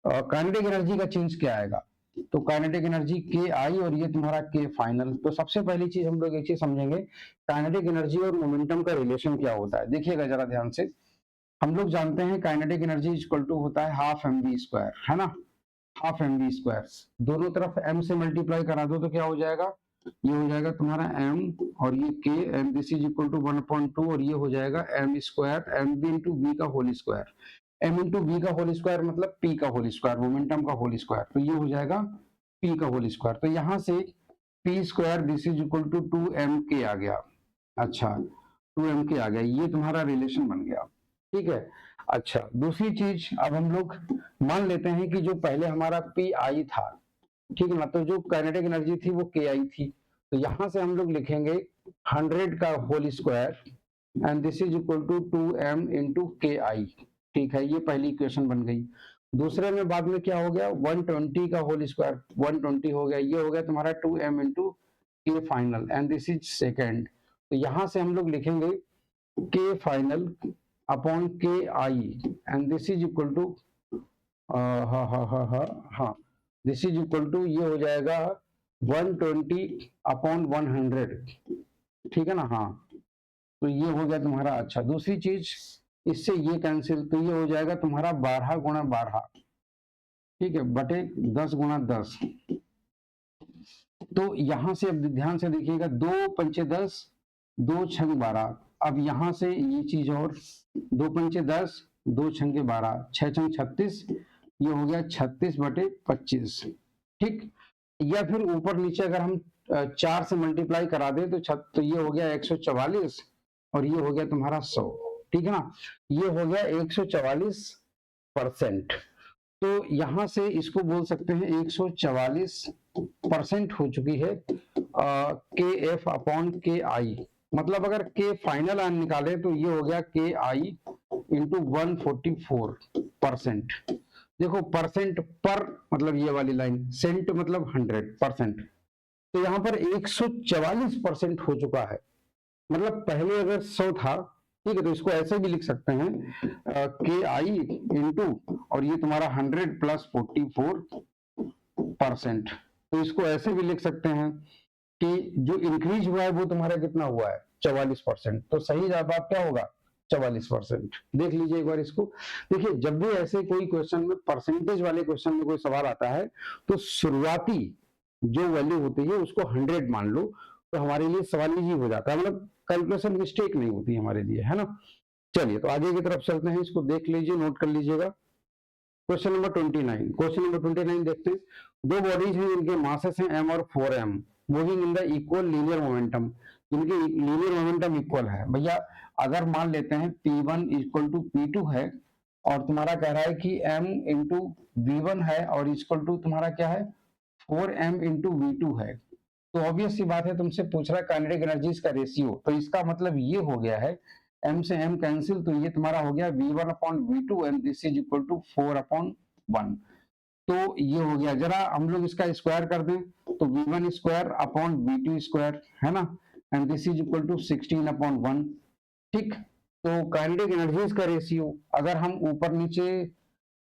काइनेटिक एनर्जी का चेंज क्या आएगा, तो काइनेटिक एनर्जी के आई और ये तुम्हारा के फाइनल। तो सबसे पहली चीज हम लोग एक चीज समझेंगे, काइनेटिक एनर्जी और मोमेंटम का रिलेशन क्या होता है। देखिएगा जरा ध्यान से, हम लोग जानते हैं काइनेटिक एनर्जी इक्वल टू होता है हाफ mv स्क्वायर, है ना, हाफ mv स्क्वायर। दोनों तरफ m से मल्टीप्लाई करा दो तो क्या हो जाएगा, ये हो जाएगा तुम्हारा m और ये k, and this is equal to 1/2, और ये हो जाएगा m square mv into B का whole square. m into B का होल स्क्वायर मतलब p का होल स्क्वायर, मोमेंटम का होल स्क्वायर, तो ये हो जाएगा p का होल स्क्वायर। तो यहां से p square this is equal to 2mk आ गया। अच्छा, 2mk आ गया, ये तुम्हारा रिलेशन बन गया। ठीक है, अच्छा दूसरी चीज, अब हम लोग मान लेते हैं कि जो पहले हमारा PI था, ठीक है ना, तो जो काइनेटिक एनर्जी थी वो KI थी। तो यहां से हम लोग लिखेंगे 100 का whole square and this is equal to 2m into KI। ठीक है, ये पहली इक्वेशन बन गई। दूसरे में बाद में क्या हो गया, 120 का होल स्क्वायर, 120 हो गया, ये हो गया तुम्हारा 2m इंटू के final and this is second. तो यहां से हम लोग लिखेंगे के final upon K I and this is equal to हाँ दिस इज इक्वल टू, ये हो जाएगा 120 अपॉन 100, ठीक है ना। हाँ, तो ये हो गया तुम्हारा। अच्छा, दूसरी चीज, इससे ये कैंसिल, तो ये हो जाएगा तुम्हारा 12 गुणा 12, ठीक है, बटे 10 गुणा 10। तो यहां से अब ध्यान से देखिएगा, 2 पंचे 10, 2 छंग 12। अब यहां से ये चीज, और 2 पंचे 10, 2 छंगे 12, 6 छंग 36, ये हो गया 36 बटे 25। ठीक, या फिर ऊपर नीचे अगर हम 4 से मल्टीप्लाई करा दें तो ये हो गया 144 और ये हो गया तुम्हारा 100, ठीक है ना, ये हो गया 144%। तो यहां से इसको बोल सकते हैं 144% हो चुकी है के एफ अपॉन के आई। मतलब अगर के फाइनल आन निकाले तो ये हो गया के आई इंटू 144%। देखो परसेंट पर मतलब ये वाली लाइन, सेंट मतलब 100%, तो यहाँ पर 144% हो चुका है। मतलब पहले अगर 100 था, ठीक है, तो इसको ऐसे भी लिख सकते हैं के आई इंटू और ये तुम्हारा 100 प्लस 44%। तो इसको ऐसे भी लिख सकते हैं कि जो इंक्रीज हुआ है वो तुम्हारा कितना हुआ है, 44%। तो सही जवाब क्या होगा? 44%। देख लीजिए एक बार इसको। देखिए जब भी ऐसे कोई क्वेश्चन में परसेंटेज वाले क्वेश्चन में कोई सवाल आता है तो शुरुआती जो वैल्यू होती है उसको 100 मान लो, तो हमारे लिए सवाल इजी हो जाता है, मतलब कैलकुलेशन मिस्टेक नहीं होती हमारे लिए, है ना। चलिए तो आगे की तरफ चलते हैं, इसको देख लीजिए, नोट कर लीजिएगा। क्वेश्चन नंबर 29, क्वेश्चन नंबर 29 देखते हैं। दो बॉडीज हैं जिनके मासेस हैं m और 4m, moving in the equal linear momentum, जिनके लीनियर मोमेंटम इक्वल है। भैया अगर मान लेते हैं P1 इक्वल टू P2 है और तुम्हारा कह रहा है कि m इंटू V1 है और इक्वल टू तुम्हारा क्या है 4m इंटू V2 है, तो ऑब्वियस सी बात है तुमसे पूछ रहा है काइनेटिक एनर्जीज का रेशियो। तो इसका मतलब ये हो गया है m से m कैंसिल, तो ये तुम्हारा हो गया V1 upon V2 and this is equal to 4 upon 1। तो ये हो गया, जरा हम लोग इसका स्क्वायर कर दें तो V1 square upon V2 square, है ना, and this is equal to 16 upon 1। ठीक, तो काइनेटिक एनर्जीज का रेशियो अगर हम ऊपर नीचे,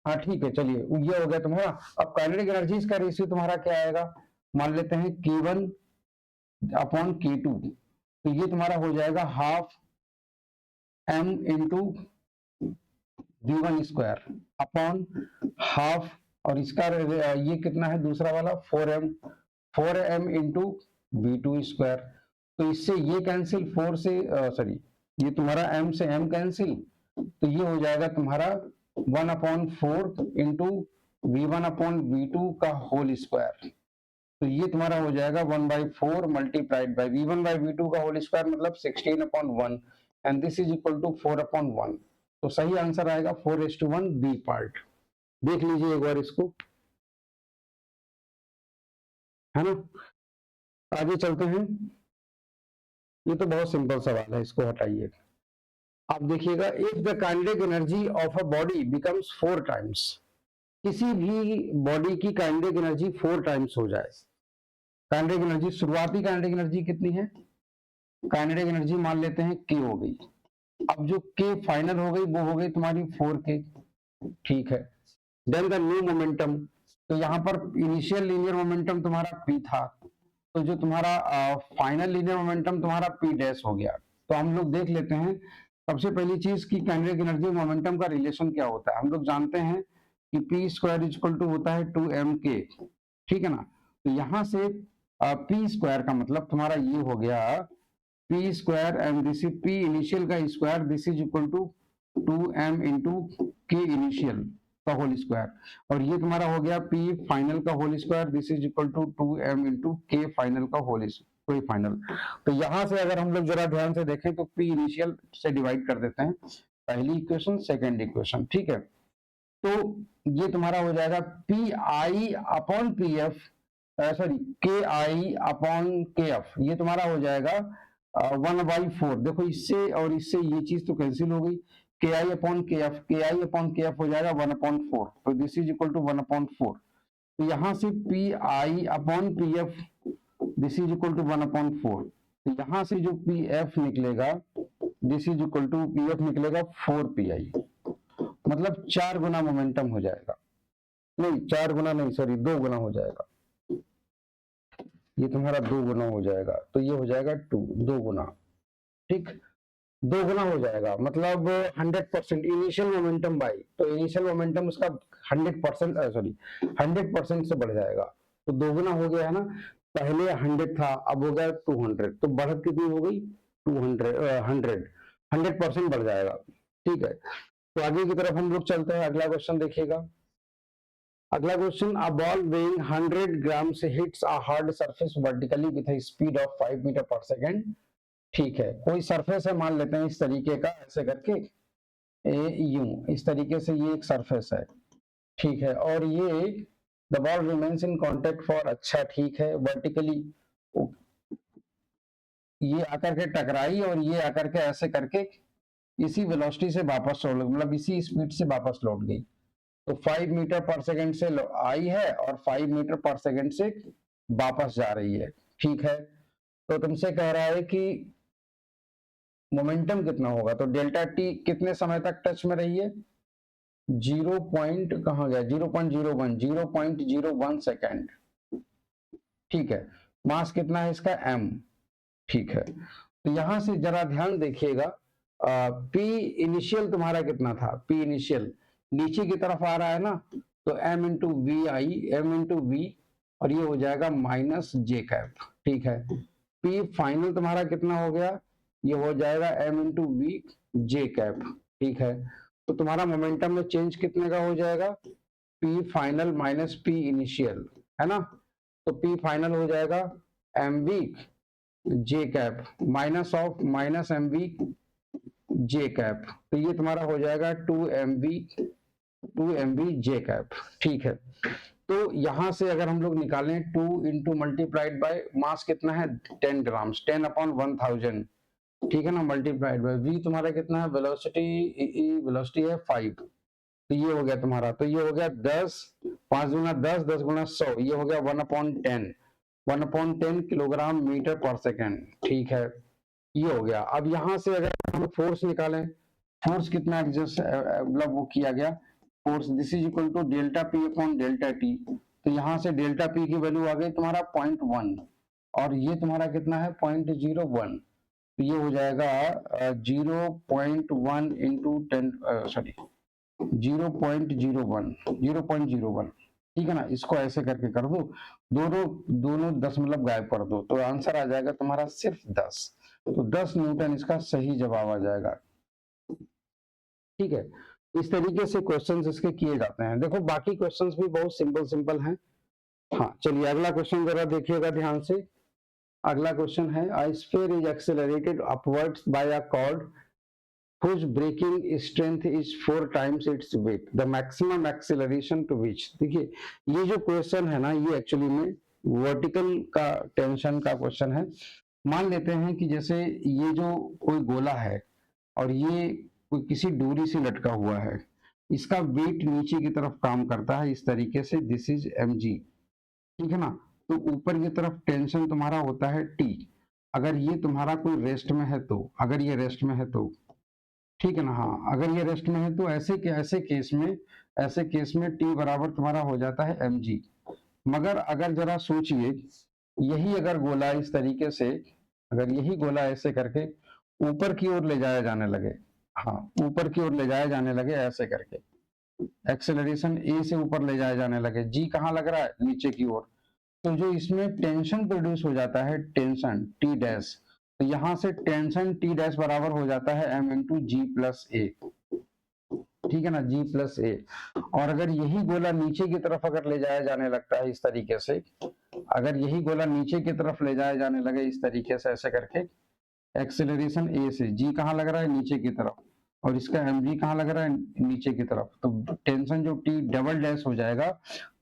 हाँ ठीक है, चलिए ये हो गया तुम्हारा। अब काइनेटिक एनर्जीज का रेशियो तुम्हारा क्या आएगा, मान लेते हैं K1 अपॉन K2, तो ये तुम्हारा हो जाएगा half m into V1 square upon half, और इसका ये कितना है दूसरा वाला 4m इंटू V2 स्क्वायर। तो इससे ये कैंसिल 4 से सॉरी ये तुम्हारा m से m कैंसिल, तो ये हो जाएगा तुम्हारा 1 upon 4 into V1 upon V2 का होल स्क्वायर। तो ये तुम्हारा हो जाएगा 1/4 multiplied by V1 by V2 का होल स्क्वायर, मतलब 16 upon 1 and this is equal to 4 upon 1। तो सही आंसर आएगा 4:1 बी पार्ट। देख लीजिए एक बार इसको, है ना। आगे चलते हैं, ये तो बहुत सिंपल सवाल है, इसको हटाइए। आप देखिएगा, if the kinetic energy of a body becomes 4 times, किसी भी बॉडी की काइनेटिक एनर्जी 4 टाइम्स हो जाए। काइनेटिक एनर्जी, शुरुआती काइनेटिक एनर्जी कितनी है, काइनेटिक एनर्जी मान लेते हैं K हो गई। अब जो K फाइनल हो गई वो हो गई तुम्हारी 4K, ठीक है। देन द न्यू मोमेंटम, तो यहाँ पर इनिशियल लीनियर मोमेंटम तुम्हारा P था, तो जो तुम्हारा फाइनल लीनियर मोमेंटम तुम्हारा P डैश हो गया। तो हम लोग देख लेते हैं सबसे पहली चीज की काइनेटिक एनर्जी मोमेंटम का रिलेशन क्या होता है। हम लोग जानते हैं कि P स्क्वायर इक्वल टू होता है 2mk, ठीक है ना। तो यहाँ से P स्क्वायर का मतलब तुम्हारा ये हो गया P square and this is P initial का square, this is equal to 2m into K initial का होल स्क्वायर, और ये तुम्हारा हो गया P फाइनल का whole square, this is equal to 2m into K final का होल स्क्वायर फाइनल। तो यहाँ से अगर हम लोग जरा ध्यान से देखें तो P इनिशियल से डिवाइड कर देते हैं, पहली इक्वेशन सेकेंड इक्वेशन, ठीक है। तो ये तुम्हारा हो जाएगा PI upon PF, sorry KI upon KF, ये तुम्हारा हो जाएगा 1/4। देखो इससे और इससे ये चीज तो कैंसिल हो गई, KI अपॉन KF हो जाएगा 1/4, तो दिस इज इक्वल टू 1/4। तो यहाँ से PI upon PF this is equal to 1/4, तो यहाँ से जो PF निकलेगा this is equal to PF निकलेगा 4PI, मतलब 4 गुना मोमेंटम हो जाएगा, नहीं 4 गुना नहीं सॉरी 2 गुना हो जाएगा, ये तुम्हारा 2 गुना हो जाएगा, तो ये हो जाएगा 2 गुना, ठीक 2 गुना हो जाएगा, मतलब 100% इनिशियल मोमेंटम बाई, तो इनिशियल मोमेंटम उसका 100% सॉरी 100% से बढ़ जाएगा, तो 2 गुना हो गया है ना। पहले 100 था, अब हो गया 200, तो बढ़त कितनी हो गई 100% बढ़ जाएगा, ठीक है। तो आगे की तरफ हम लोग चलते हैं, अगला क्वेश्चन देखिएगा। अगला question, a ball weighing 100 gram से hits a hard surface vertically with a speed of 5 metre per second, ठीक है। कोई सरफेस है मान लेते हैं इस तरीके का, ऐसे करके यूं इस तरीके से ये एक सरफेस है, ठीक है, और ये the ball remains in contact for, अच्छा ठीक है, वर्टिकली ये आकर के टकराई और ये आकर के ऐसे करके इसी वेलोसिटी से वापस लौट, मतलब इसी स्पीड से वापस लौट गई। तो 5 मीटर पर सेकंड से आई है और 5 मीटर पर सेकंड से वापस जा रही है, ठीक है। तो तुमसे कह रहा है कि मोमेंटम कितना होगा, तो डेल्टा टी कितने समय तक टच में रही है, 0 पॉइंट कहाँ गया 0.01 सेकेंड, ठीक है। मास कितना है इसका m, ठीक है। तो यहां से जरा ध्यान देखिएगा, पी इनिशियल तुम्हारा कितना था, पी इनिशियल नीचे की तरफ आ रहा है ना, तो m into v i, m into v, और ये हो जाएगा माइनस जे कैप, ठीक है। पी फाइनल तुम्हारा कितना हो गया, ये हो जाएगा m into v j cap, ठीक है। तो तुम्हारा मोमेंटम में चेंज कितने का हो जाएगा, p final minus p initial, है ना। तो पी फाइनल हो जाएगा m v j cap minus of minus m v j cap, तो ये तुम्हारा हो जाएगा 2 mv जे कैप, ठीक है। तो यहां से अगर हम लोग निकालें 2 इंटू मल्टीप्लाइड बाय मास कितना है 10 ग्राम्स, 10 अपॉन 1000, ठीक है ना, मल्टीप्लाइड बाय वी तुम्हारा कितना है, वेलोसिटी, वेलोसिटी है 5, तो ये हो गया तुम्हारा, तो ये हो गया 10, 5 गुना 10, 10 गुना 100, ये हो गया 1/10, 1/10 किलोग्राम मीटर पर सेकेंड, ठीक है। ये हो गया। अब यहां से अगर हम फोर्स निकालें, फोर्स कितना एडजस्ट मतलब वो किया गया, force this is equal to delta p upon delta t, तो यहां से डेल्टा पी की वैल्यू आ गई तुम्हारा 0.1, और ये तुम्हारा कितना है 0.01, तो ये हो जाएगा 0.1 इंटू 10, सॉरी 0.01, ठीक है ना। इसको ऐसे करके कर दो, दोनों दोनों दशमलव गायब कर दो, तो आंसर आ जाएगा तुम्हारा सिर्फ 10, तो 10 न्यूटन इसका सही जवाब आ जाएगा, ठीक है। इस तरीके से क्वेश्चंस इसके किए जाते हैं। देखो बाकी क्वेश्चंस भी बहुत सिंपल सिंपल हैं। हाँ चलिए अगला क्वेश्चन जरा देखिएगा ध्यान से। अगला क्वेश्चन है, a sphere is accelerated upwards by a cord whose breaking strength is 4 times its weight, the maximum acceleration to which। देखिए ये जो क्वेश्चन है ना, ये एक्चुअली में वर्टिकल का टेंशन का क्वेश्चन है। मान लेते हैं कि जैसे ये जो कोई गोला है और ये कोई किसी दूरी से लटका हुआ है, इसका वेट नीचे की तरफ काम करता है इस तरीके से, दिस इज mg, ठीक है ना। तो ऊपर की तरफ टेंशन तुम्हारा होता है T, अगर ये तुम्हारा कोई रेस्ट में है तो, अगर ये रेस्ट में है तो, ठीक है ना। हाँ अगर ये रेस्ट में है तो ऐसे केस में टी बराबर तुम्हारा हो जाता है mg। मगर अगर जरा सोचिए, यही अगर गोला इस तरीके से, अगर यही गोला ऐसे करके ऊपर की ओर ले जाया जाने लगे, हाँ ऊपर की ओर ले जाया जाने लगे ऐसे करके, एक्सेलरेशन ए से ऊपर ले जाया जाने लगे, जी कहाँ लग रहा है नीचे की ओर, तो जो इसमें टेंशन प्रोड्यूस हो जाता है, टेंशन टी डैश, तो यहां से टेंशन टी डैश बराबर हो जाता है एम इंटू जी प्लस ए, ठीक है ना, जी प्लस ए। और अगर यही गोला नीचे की तरफ अगर ले जाया जाने लगता है इस तरीके से, अगर यही गोला नीचे की तरफ ले जाया जाने लगे इस तरीके से ऐसे करके, एक्सेलरेशन ए से, जी कहाँ लग रहा है नीचे की तरफ, और इसका एम जी कहाँ लग रहा है नीचे की तरफ, तो टेंशन जो टी डबल डैश हो जाएगा,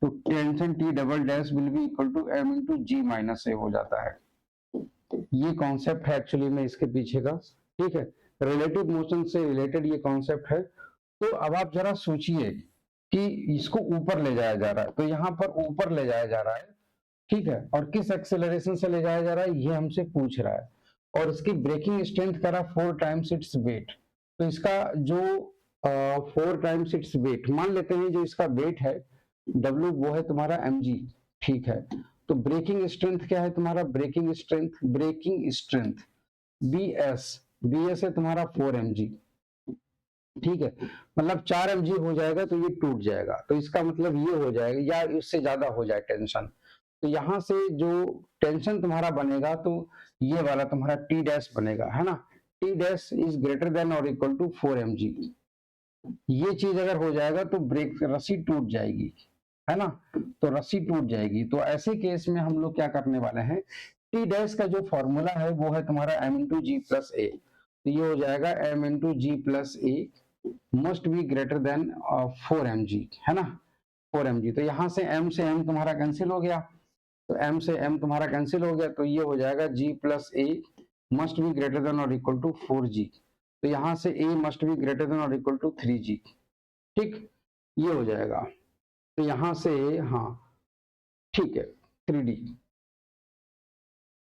तो tension T double dash will be equal to M into G minus A हो जाता है। ये कॉन्सेप्ट है एक्चुअली में इसके पीछे का, ठीक है। रिलेटिव मोशन से रिलेटेड ये कॉन्सेप्ट है। तो अब आप जरा सोचिए कि इसको ऊपर ले जाया जा रहा है, तो यहाँ पर ऊपर ले जाया जा रहा है, ठीक है, और किस एक्सेलरेशन से ले जाया जा रहा है ये हमसे पूछ रहा है, और इसकी ब्रेकिंग स्ट्रेंथ करा 4 टाइम्स इट्स वेट, तो इसका जो 4 टाइम्स इट्स वेट मान लेते हैं, जो इसका वेट है W वो है तुम्हारा mg, ठीक है। तो ब्रेकिंग स्ट्रेंथ क्या है तुम्हारा, ब्रेकिंग स्ट्रेंथ bs है तुम्हारा 4 mg, ठीक है। मतलब 4 mg हो जाएगा तो ये टूट जाएगा, तो इसका मतलब ये हो जाएगा या इससे ज्यादा हो जाए टेंशन, तो यहां से जो टेंशन तुम्हारा बनेगा तो ये वाला तुम्हारा टी डैश बनेगा, है ना, T dash is greater than और इक्वल टू 4 mg। ये चीज अगर हो जाएगा तो ब्रेक रस्सी टूट जाएगी, है ना, तो रस्सी टूट जाएगी। तो ऐसे केस में हम लोग क्या करने वाले हैं, टी डैश का जो फॉर्मूला है वो है तुम्हारा m इंटू जी प्लस ए, तो ये हो जाएगा m into ji plus a must be greater than 4 mg, है ना, 4 mg। तो यहाँ से m तुम्हारा कैंसिल हो गया, तो m से m तुम्हारा कैंसिल हो गया, तो ये हो जाएगा g plus a must be greater than और इक्वल टू 4g, तो यहाँ से a must be greater than और इक्वल टू 3g, ठीक, ये हो जाएगा। तो यहाँ से हाँ ठीक है 3d,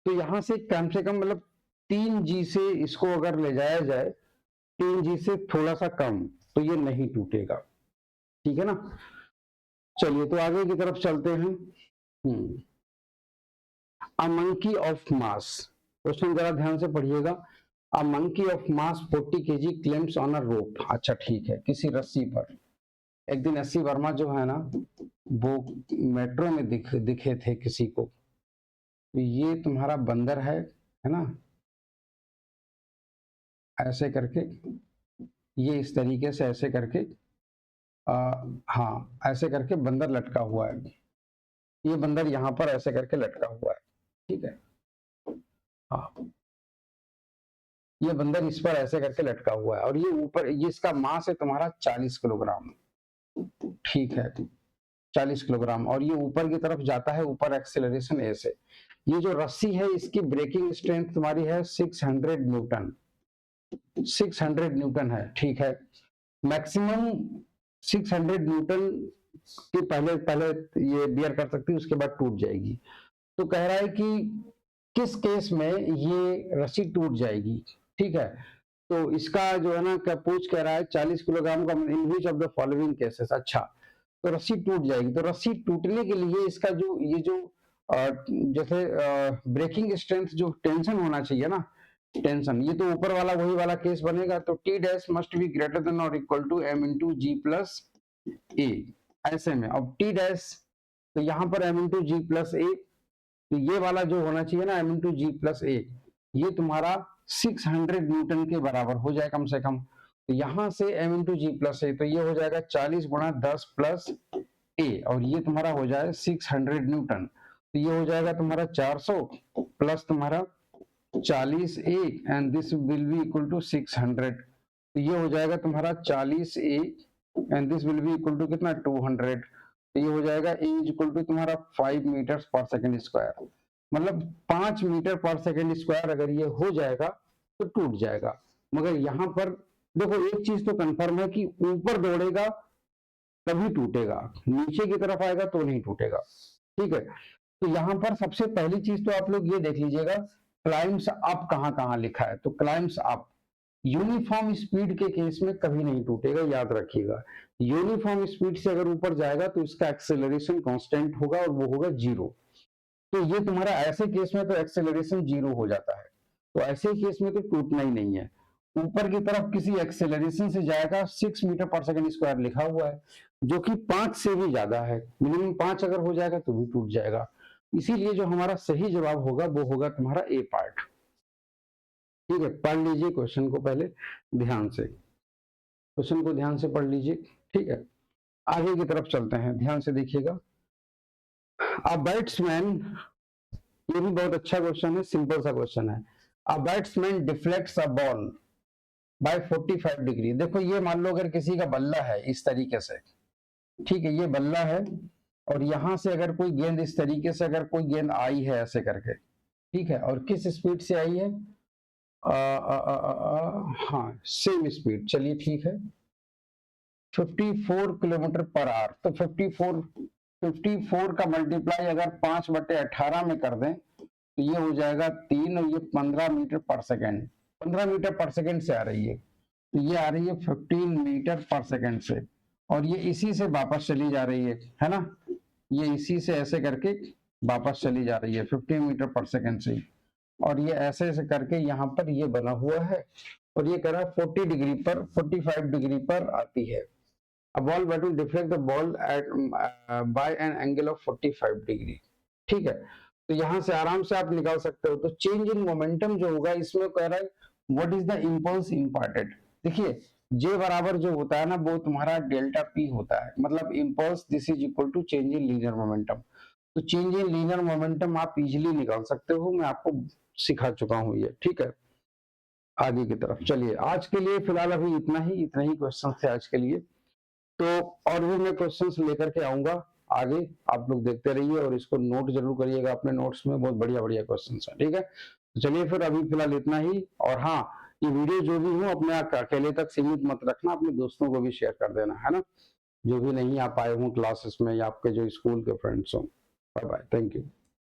तो यहाँ से कम मतलब 3g से इसको अगर ले जाया जाए, 3g से थोड़ा सा कम, तो ये नहीं टूटेगा, ठीक है ना। चलिए तो आगे की तरफ चलते हैं। A monkey of mass, question जरा ध्यान से पढ़िएगा। A monkey of mass 40 kg climbs on a rope. अच्छा ठीक है, किसी रस्सी पर। एक दिन एस सी वर्मा जो है ना, वो मेट्रो में दिखे थे किसी को। तो ये तुम्हारा बंदर है ना, ऐसे करके, ये इस तरीके से ऐसे करके, हाँ ऐसे करके बंदर लटका हुआ है। ये बंदर यहाँ पर ऐसे करके लटका हुआ है, ठीक है। हाँ, ये बंदर इस पर ऐसे करके लटका हुआ है और ये ऊपर, ये इसका मास है तुम्हारा 40 किलोग्राम, ठीक है, 40 किलोग्राम। और ये ऊपर की तरफ जाता है, ऊपर एक्सेलरेशन ए से। ये जो रस्सी है इसकी ब्रेकिंग स्ट्रेंथ तुम्हारी है 600 न्यूटन, 600 न्यूटन है, ठीक है। मैक्सिमम 600 न्यूटन के पहले पहले ये बियर कर सकती है, उसके बाद टूट जाएगी। तो कह रहा है कि किस केस में ये रस्सी टूट जाएगी, ठीक है। तो इसका जो है ना, क्या पूछ कह रहा है 40 किलोग्राम का, in which of the following cases. अच्छा, तो रस्सी टूट जाएगी। तो रस्सी टूटने के लिए इसका जो ये जो जैसे ब्रेकिंग स्ट्रेंथ, जो टेंशन होना चाहिए ना, टेंशन, ये तो ऊपर वाला वही वाला केस बनेगा। तो T dash must be greater than और equal to M into ji plus A, ऐसे में। अब टी डैश, तो यहाँ पर एम इंटू जी प्लस ए, तो ये वाला जो होना चाहिए ना, M into ji plus A, ये तुम्हारा 600 न्यूटन के बराबर हो जाए कम से कम। तो यहां से एम इंटू जी प्लस ए, तो ये हो जाएगा 40 गुणा 10 प्लस ए, और ये तुम्हारा हो जाए 600 न्यूटन। तो ये हो जाएगा तुम्हारा 400 प्लस तुम्हारा 40 A, and this will be equal to 600। तो ये हो जाएगा तुम्हारा 40 A, and this will be equal to कितना, 200। तो ये हो जाएगा ए इज इक्वल टू तुम्हारा 5 मीटर पर सेकेंड स्क्वायर। मतलब 5 मीटर पर सेकेंड स्क्वायर अगर ये हो जाएगा तो टूट जाएगा। मगर यहाँ पर देखो, एक चीज तो कंफर्म है कि ऊपर दौड़ेगा तभी टूटेगा, नीचे की तरफ आएगा तो नहीं टूटेगा, ठीक है। तो यहाँ पर सबसे पहली चीज तो आप लोग ये देख लीजिएगा, क्लाइम्स अप कहाँ कहाँ लिखा है। तो क्लाइम्स अप यूनिफॉर्म स्पीड के केस में कभी नहीं टूटेगा, याद रखिएगा। यूनिफॉर्म स्पीड से अगर ऊपर जाएगा तो इसका एक्सेलरेशन कांस्टेंट होगा और वो होगा 0। तो ये तुम्हारा ऐसे केस में तो एक्सेलरेशन 0 हो जाता है। तो ऐसे केस में तो टूटना ही नहीं है। ऊपर की तरफ किसी एक्सेलरेशन से जाएगा, 6 मीटर पर सेकेंड स्क्वायर लिखा हुआ है, जो कि 5 से भी ज्यादा है। मिनिमम 5 अगर हो जाएगा तो भी टूट जाएगा। इसीलिए जो हमारा सही जवाब होगा वो होगा तुम्हारा ए पार्ट, ठीक है। पढ़ लीजिए क्वेश्चन को पहले ध्यान से, क्वेश्चन को ध्यान से पढ़ लीजिए, ठीक है। आगे की तरफ चलते हैं, ध्यान से देखिएगा। अ बैट्समैन, ये भी बहुत अच्छा क्वेश्चन है, सिंपल सा क्वेश्चन है। A batsman deflects a ball by 45 degree. देखो ये मान लो अगर किसी का बल्ला है इस तरीके से, ठीक है, ये बल्ला है और यहां से अगर कोई गेंद इस तरीके से, अगर कोई गेंद आई है ऐसे करके, ठीक है, और किस स्पीड से आई है, हाँ सेम स्पीड, चलिए ठीक है, 54 किलोमीटर पर आवर। तो 54 का मल्टीप्लाई अगर 5/18 में कर दें तो ये हो जाएगा 3, और ये 15 metre per second, 15 metre per second से आ रही है। तो ये आ रही है 15 मीटर पर सेकेंड से, और ये इसी से वापस चली जा रही है ना, ये इसी से ऐसे करके वापस चली जा रही है 15 मीटर पर सेकेंड से, और ये ऐसे ऐसे करके यहाँ पर ये बना हुआ है, और ये कह रहा है 40 डिग्री पर, 45 डिग्री पर आती है। A ball bat will deflect the ball at by an angle of 45 degree, ठीक है। तो यहां से आराम से आप निकाल सकते हो। तो चेंज इन मोमेंटम जो होगा इसमें कह रहा है what is the impulse imparted. देखिए जे बराबर जो होता है ना, वो तुम्हारा डेल्टा पी होता है, मतलब impulse this is equal to change in linear momentum. तो चेंज इन लीनियर मोमेंटम आप इजिली निकाल सकते हो, मैं आपको सिखा चुका हूं ये, ठीक है। आगे की तरफ चलिए, आज के लिए फिलहाल अभी इतना ही क्वेश्चन थे आज के लिए। तो और भी मैं क्वेश्चंस लेकर के आऊंगा आगे, आप लोग देखते रहिए और इसको नोट जरूर करिएगा अपने नोट्स में, बहुत बढ़िया बढ़िया क्वेश्चंस हैं, ठीक है। तो चलिए फिर अभी फिलहाल इतना ही। और हाँ, ये वीडियो जो भी हो अपने अकेले तक सीमित मत रखना, अपने दोस्तों को भी शेयर कर देना, है ना, जो भी नहीं आ पाए हों क्लासेस में या आपके जो स्कूल के फ्रेंड्स हों। Bye bye, thank you.